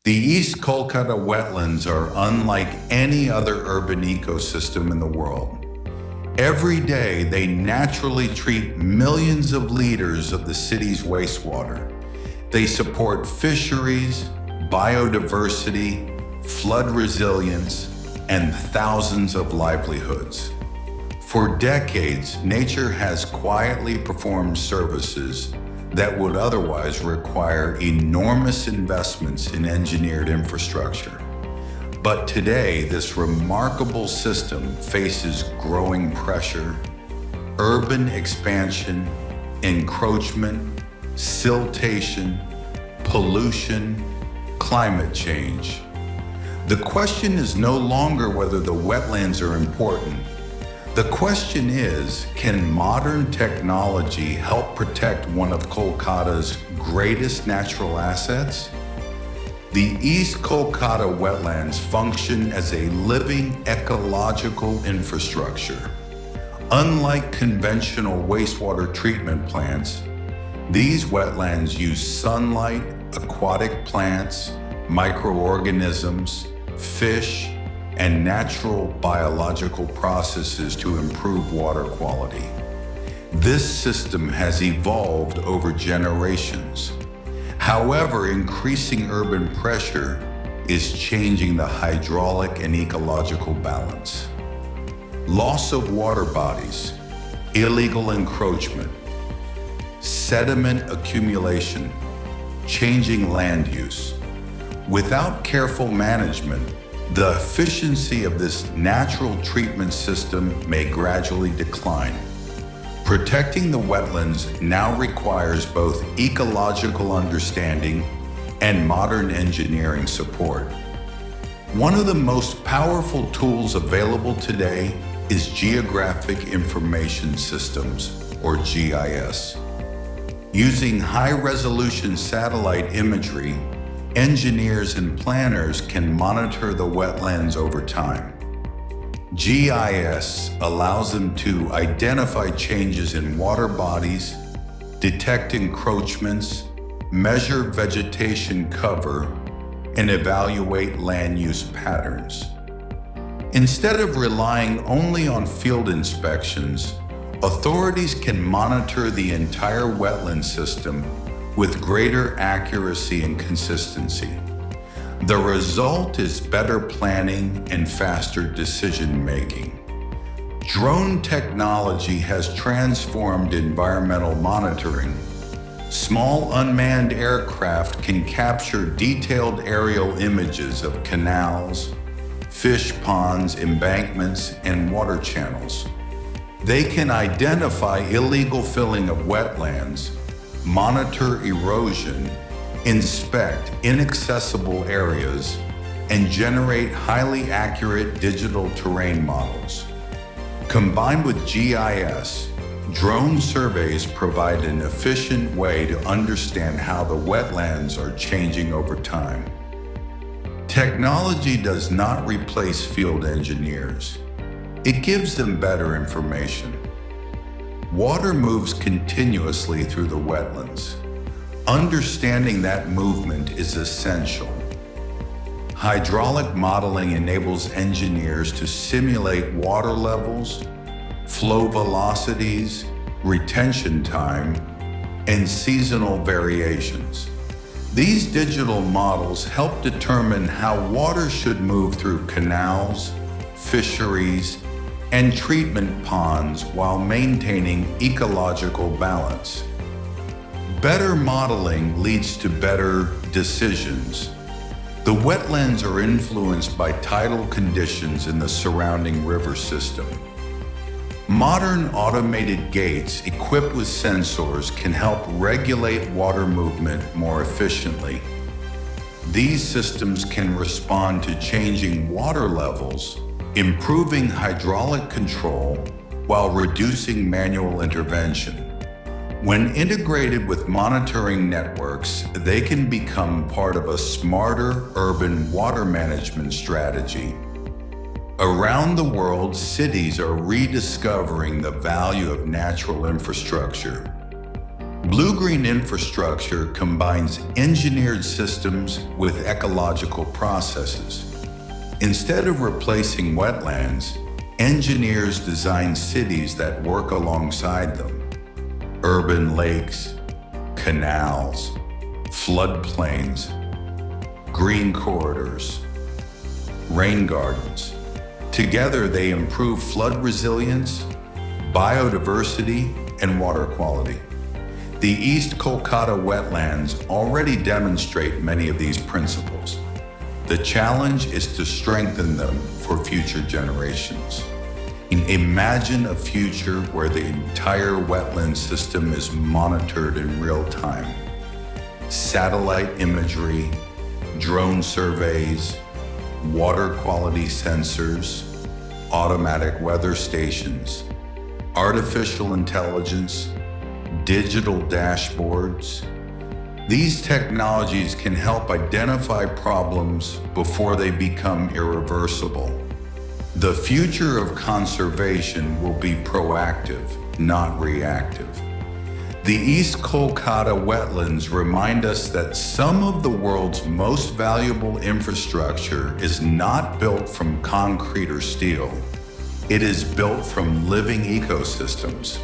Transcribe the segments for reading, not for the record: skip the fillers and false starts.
The East Kolkata Wetlands are unlike any other urban ecosystem in the world. Every day, they naturally treat millions of liters of the city's wastewater. They support fisheries, biodiversity, flood resilience, and thousands of livelihoods. For decades, nature has quietly performed services that would otherwise require enormous investments in engineered infrastructure. But today, this remarkable system faces growing pressure, urban expansion, encroachment, siltation, pollution, climate change. The question is no longer whether the wetlands are important. The question is, can modern technology help protect one of Kolkata's greatest natural assets? The East Kolkata Wetlands function as a living ecological infrastructure. Unlike conventional wastewater treatment plants, these wetlands use sunlight, aquatic plants, microorganisms, fish, and natural biological processes to improve water quality. This system has evolved over generations. However, increasing urban pressure is changing the hydraulic and ecological balance. Loss of water bodies, illegal encroachment, sediment accumulation, changing land use. Without careful management, the efficiency of this natural treatment system may gradually decline. Protecting the wetlands now requires both ecological understanding and modern engineering support. One of the most powerful tools available today is Geographic Information Systems, or GIS. Using high-resolution satellite imagery, engineers and planners can monitor the wetlands over time. GIS allows them to identify changes in water bodies, detect encroachments, measure vegetation cover, and evaluate land use patterns. Instead of relying only on field inspections, authorities can monitor the entire wetland system with greater accuracy and consistency. The result is better planning and faster decision-making. Drone technology has transformed environmental monitoring. Small unmanned aircraft can capture detailed aerial images of canals, fish ponds, embankments, and water channels. They can identify illegal filling of wetlands, monitor erosion, inspect inaccessible areas, and generate highly accurate digital terrain models. Combined with GIS, drone surveys provide an efficient way to understand how the wetlands are changing over time. Technology does not replace field engineers. It gives them better information. Water moves continuously through the wetlands. Understanding that movement is essential. Hydraulic modeling enables engineers to simulate water levels, flow velocities, retention time, and seasonal variations. These digital models help determine how water should move through canals, fisheries, and treatment ponds while maintaining ecological balance. Better modeling leads to better decisions. The wetlands are influenced by tidal conditions in the surrounding river system. Modern automated gates equipped with sensors can help regulate water movement more efficiently. These systems can respond to changing water levels, improving hydraulic control while reducing manual intervention. When integrated with monitoring networks, they can become part of a smarter urban water management strategy. Around the world, cities are rediscovering the value of natural infrastructure. Blue-green infrastructure combines engineered systems with ecological processes. Instead of replacing wetlands, engineers design cities that work alongside them. Urban lakes, canals, floodplains, green corridors, rain gardens. Together, they improve flood resilience, biodiversity, and water quality. The East Kolkata Wetlands already demonstrate many of these principles. The challenge is to strengthen them for future generations. Imagine a future where the entire wetland system is monitored in real time. Satellite imagery, drone surveys, water quality sensors, automatic weather stations, artificial intelligence, digital dashboards. These technologies can help identify problems before they become irreversible. The future of conservation will be proactive, not reactive. The East Kolkata Wetlands remind us that some of the world's most valuable infrastructure is not built from concrete or steel. It is built from living ecosystems.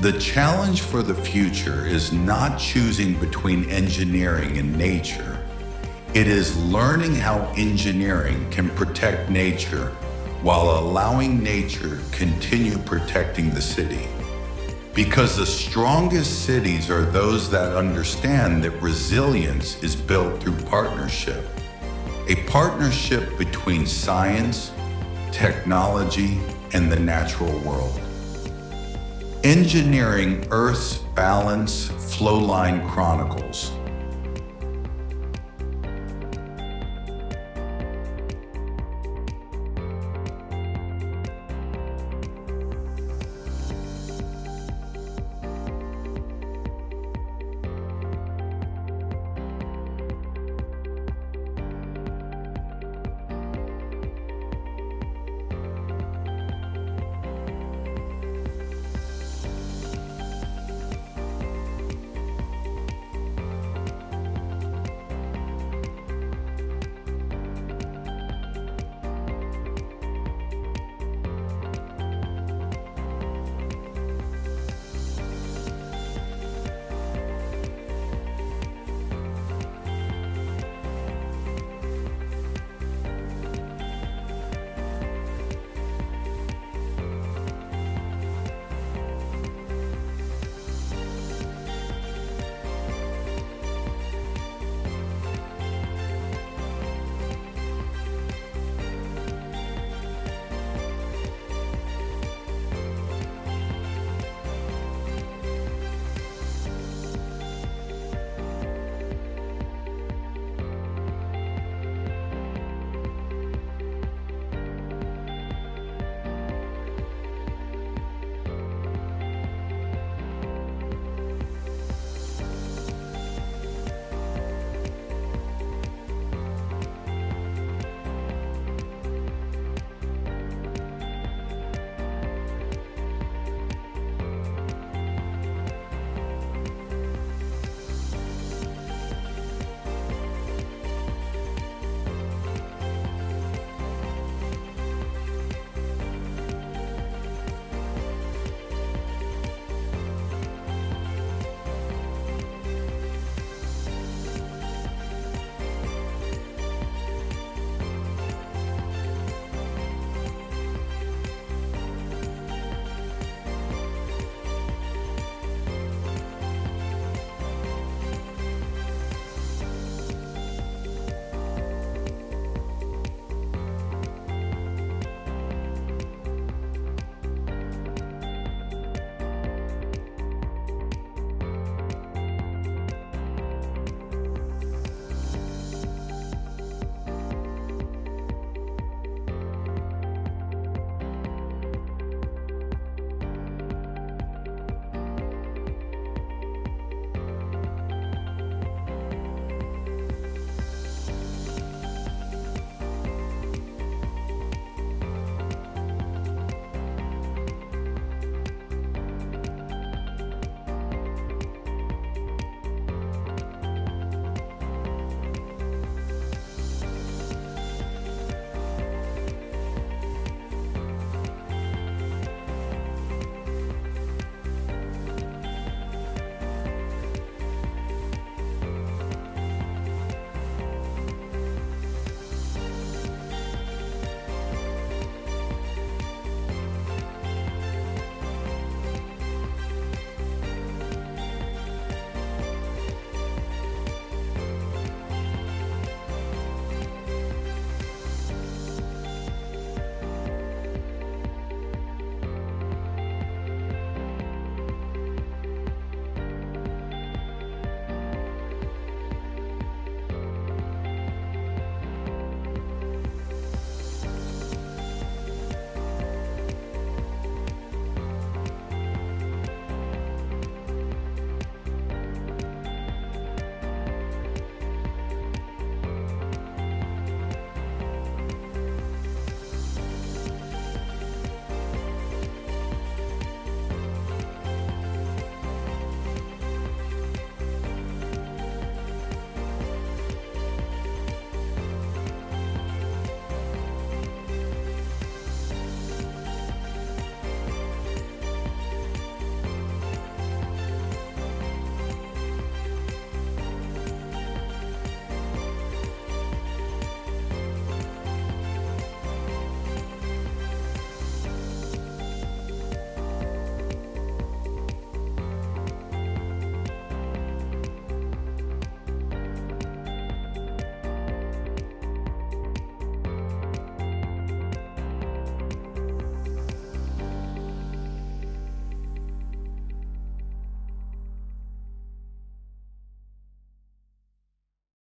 The challenge for the future is not choosing between engineering and nature. It is learning how engineering can protect nature while allowing nature continue protecting the city. Because the strongest cities are those that understand that resilience is built through partnership. A partnership between science, technology, and the natural world. Engineering Earth's Balance Flowline Chronicles.